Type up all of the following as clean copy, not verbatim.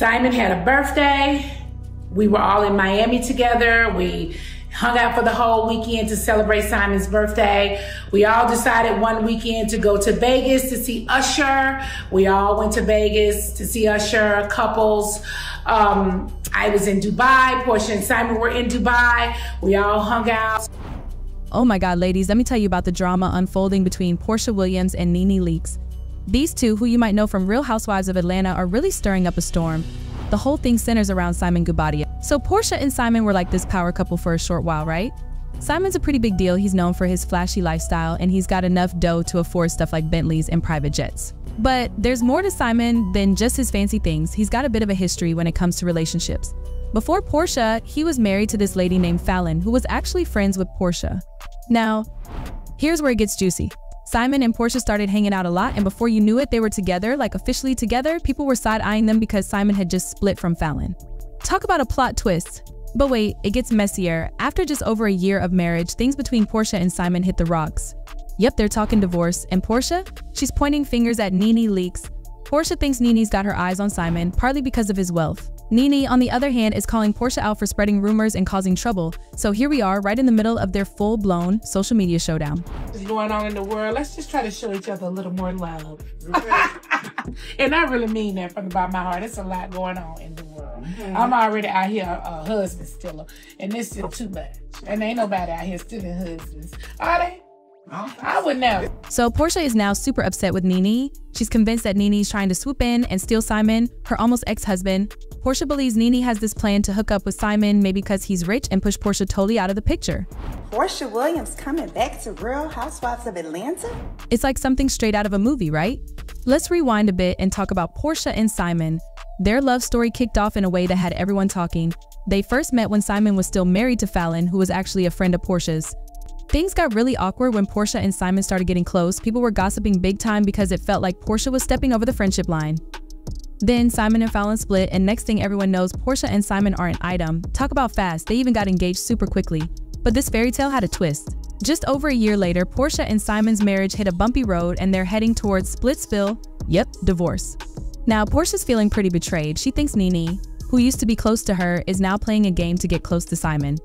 Simon had a birthday. We were all in Miami together. We hung out for the whole weekend to celebrate Simon's birthday. We all decided one weekend to go to Vegas to see Usher. We all went to Vegas to see Usher, couples. I was in Dubai. Porsha and Simon were in Dubai. We all hung out. Oh my God, ladies, let me tell you about the drama unfolding between Porsha Williams and Nene Leakes. These two, who you might know from Real Housewives of Atlanta, are really stirring up a storm. The whole thing centers around Simon Guobadia. So Porsha and Simon were like this power couple for a short while, right? Simon's a pretty big deal. He's known for his flashy lifestyle, and he's got enough dough to afford stuff like Bentleys and private jets. But there's more to Simon than just his fancy things. He's got a bit of a history when it comes to relationships. Before Porsha, he was married to this lady named Fallon, who was actually friends with Porsha. Now, here's where it gets juicy. Simon and Porsha started hanging out a lot, and before you knew it, they were together, like officially together. People were side-eyeing them because Simon had just split from Fallon. Talk about a plot twist. But wait, it gets messier. After just over a year of marriage, things between Porsha and Simon hit the rocks. Yep, they're talking divorce. And Porsha? She's pointing fingers at Nene Leakes. Porsha thinks Nene's got her eyes on Simon, partly because of his wealth. Nene, on the other hand, is calling Porsha out for spreading rumors and causing trouble. So here we are, right in the middle of their full-blown social media showdown. What's going on in the world? Let's just try to show each other a little more love. And I really mean that from the bottom of my heart. There's a lot going on in the world. I'm already out here a husband stiller, and this is still too much. And ain't nobody out here stealing husbands. Are they? I would know. So Porsha is now super upset with Nene. She's convinced that Nene's trying to swoop in and steal Simon, her almost ex-husband. Porsha believes Nene has this plan to hook up with Simon, maybe because he's rich, and push Porsha totally out of the picture. Porsha Williams coming back to Real Housewives of Atlanta? It's like something straight out of a movie, right? Let's rewind a bit and talk about Porsha and Simon. Their love story kicked off in a way that had everyone talking. They first met when Simon was still married to Fallon, who was actually a friend of Porsha's. Things got really awkward when Porsha and Simon started getting close. People were gossiping big time because it felt like Porsha was stepping over the friendship line. Then Simon and Fallon split, and next thing everyone knows, Porsha and Simon are an item. Talk about fast, they even got engaged super quickly. But this fairy tale had a twist. Just over a year later, Porsha and Simon's marriage hit a bumpy road and they're heading towards divorce. Now, Porsha's feeling pretty betrayed. She thinks Nene, who used to be close to her, is now playing a game to get close to Simon.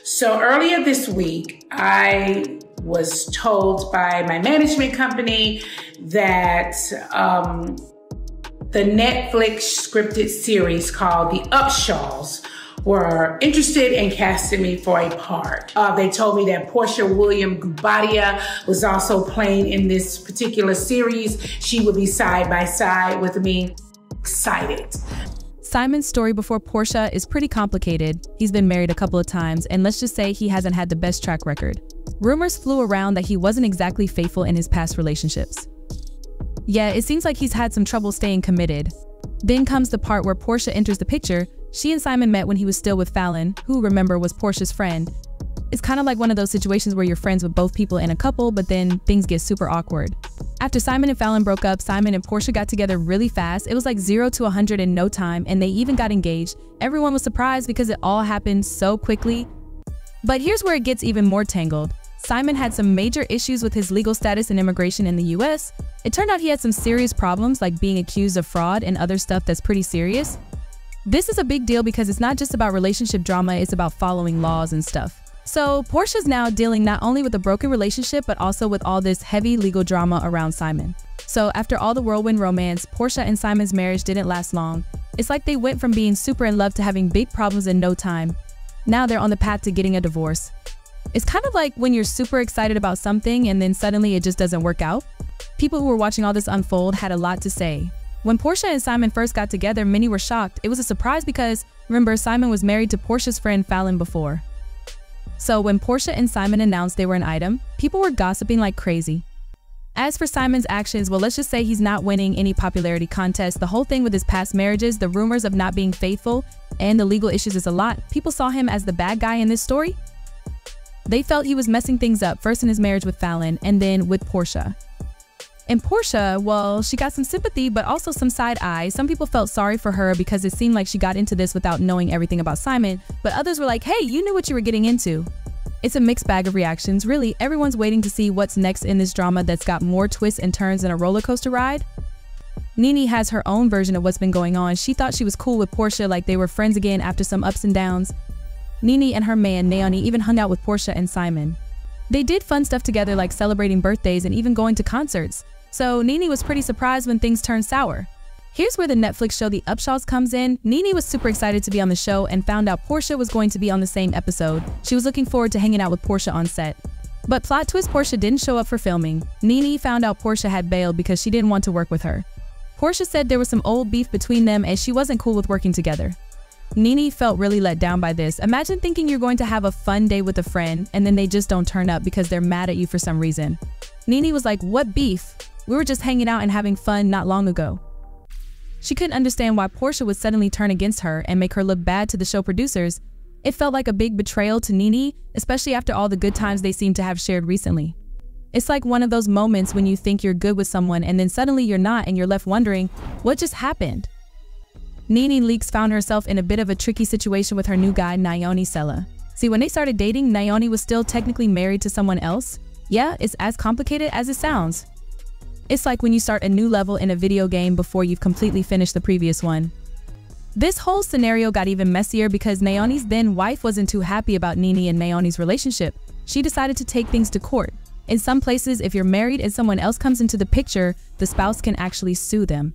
So earlier this week, I was told by my management company that the Netflix scripted series called The Upshaws were interested in casting me for a part. They told me that Porsha Williams Guobadia was also playing in this particular series. She would be side by side with me. Excited. Simon's story before Porsha is pretty complicated. He's been married a couple of times, and let's just say he hasn't had the best track record. Rumors flew around that he wasn't exactly faithful in his past relationships. Yeah, it seems like he's had some trouble staying committed. Then comes the part where Porsha enters the picture. She and Simon met when he was still with Fallon, who, remember, was Porsha's friend. It's kind of like one of those situations where you're friends with both people in a couple, but then things get super awkward. After Simon and Fallon broke up, Simon and Porsha got together really fast. It was like 0 to 100 in no time, and they even got engaged. Everyone was surprised because it all happened so quickly. But here's where it gets even more tangled. Simon had some major issues with his legal status and immigration in the US. It turned out he had some serious problems, like being accused of fraud and other stuff that's pretty serious. This is a big deal because it's not just about relationship drama, it's about following laws and stuff. So Porsha's now dealing not only with a broken relationship, but also with all this heavy legal drama around Simon. So after all the whirlwind romance, Porsha and Simon's marriage didn't last long. It's like they went from being super in love to having big problems in no time. Now they're on the path to getting a divorce. It's kind of like when you're super excited about something and then suddenly it just doesn't work out. People who were watching all this unfold had a lot to say. When Porsha and Simon first got together, many were shocked. It was a surprise because, remember, Simon was married to Porsha's friend Fallon before. So when Porsha and Simon announced they were an item, people were gossiping like crazy. As for Simon's actions, well, let's just say he's not winning any popularity contest. The whole thing with his past marriages, the rumors of not being faithful, and the legal issues is a lot. People saw him as the bad guy in this story. They felt he was messing things up, first in his marriage with Fallon, and then with Porsha. And Porsha, well, she got some sympathy, but also some side eye. Some people felt sorry for her because it seemed like she got into this without knowing everything about Simon, but others were like, hey, you knew what you were getting into. It's a mixed bag of reactions. Really, everyone's waiting to see what's next in this drama that's got more twists and turns than a roller coaster ride. Nene has her own version of what's been going on. She thought she was cool with Porsha, like they were friends again after some ups and downs. Nene and her man, Nene, even hung out with Porsha and Simon. They did fun stuff together like celebrating birthdays and even going to concerts. So Nene was pretty surprised when things turned sour. Here's where the Netflix show The Upshaws comes in. Nene was super excited to be on the show and found out Porsha was going to be on the same episode. She was looking forward to hanging out with Porsha on set. But plot twist, Porsha didn't show up for filming. Nene found out Porsha had bailed because she didn't want to work with her. Porsha said there was some old beef between them and she wasn't cool with working together. Nene felt really let down by this. Imagine thinking you're going to have a fun day with a friend and then they just don't turn up because they're mad at you for some reason. Nene was like, "What beef? We were just hanging out and having fun not long ago." She couldn't understand why Porsha would suddenly turn against her and make her look bad to the show producers. It felt like a big betrayal to Nene, especially after all the good times they seemed to have shared recently. It's like one of those moments when you think you're good with someone and then suddenly you're not and you're left wondering, what just happened? Nene Leakes found herself in a bit of a tricky situation with her new guy, Nene Sella. See, when they started dating, Nene was still technically married to someone else. Yeah, it's as complicated as it sounds. It's like when you start a new level in a video game before you've completely finished the previous one. This whole scenario got even messier because Nene's then wife wasn't too happy about Nene and Nene's relationship. She decided to take things to court. In some places, if you're married and someone else comes into the picture, the spouse can actually sue them.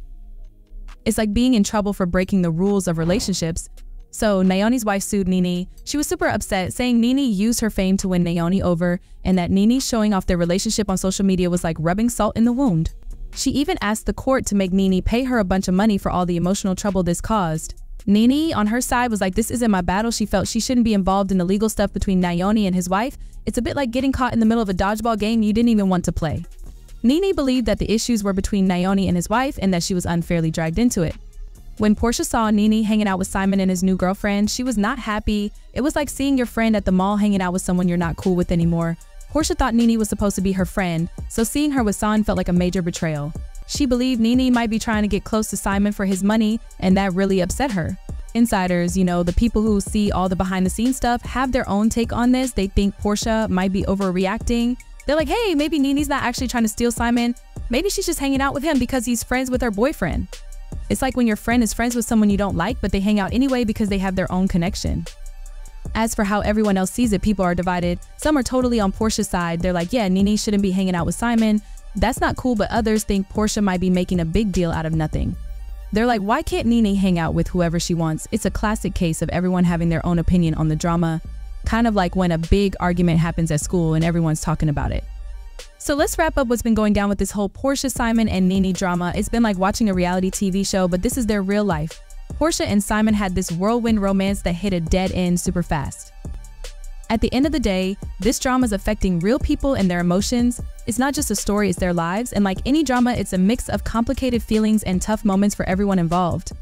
It's like being in trouble for breaking the rules of relationships. So Nene's wife sued Nene. She was super upset, saying Nene used her fame to win Nene over and that Nene showing off their relationship on social media was like rubbing salt in the wound. She even asked the court to make Nene pay her a bunch of money for all the emotional trouble this caused. Nene, on her side, was like, "This isn't my battle." She felt she shouldn't be involved in the legal stuff between Nene and his wife. It's a bit like getting caught in the middle of a dodgeball game you didn't even want to play. Nene believed that the issues were between Nene and his wife and that she was unfairly dragged into it. When Porsha saw Nene hanging out with Simon and his new girlfriend, she was not happy. It was like seeing your friend at the mall hanging out with someone you're not cool with anymore. Porsha thought Nene was supposed to be her friend, so seeing her with San felt like a major betrayal. She believed Nene might be trying to get close to Simon for his money, and that really upset her. Insiders, the people who see all the behind-the-scenes stuff, have their own take on this. They think Porsha might be overreacting. They're like, hey, maybe Nene's not actually trying to steal Simon. Maybe she's just hanging out with him because he's friends with her boyfriend. It's like when your friend is friends with someone you don't like, but they hang out anyway because they have their own connection. As for how everyone else sees it, people are divided. Some are totally on Porsha's side. They're like, yeah, Nene shouldn't be hanging out with Simon. That's not cool, but others think Porsha might be making a big deal out of nothing. They're like, why can't Nene hang out with whoever she wants? It's a classic case of everyone having their own opinion on the drama, kind of like when a big argument happens at school and everyone's talking about it. So let's wrap up what's been going down with this whole Porsha, Simon, and Nene drama. It's been like watching a reality TV show, but this is their real life. Porsha and Simon had this whirlwind romance that hit a dead end super fast. At the end of the day, this drama is affecting real people and their emotions. It's not just a story, it's their lives, and like any drama, it's a mix of complicated feelings and tough moments for everyone involved.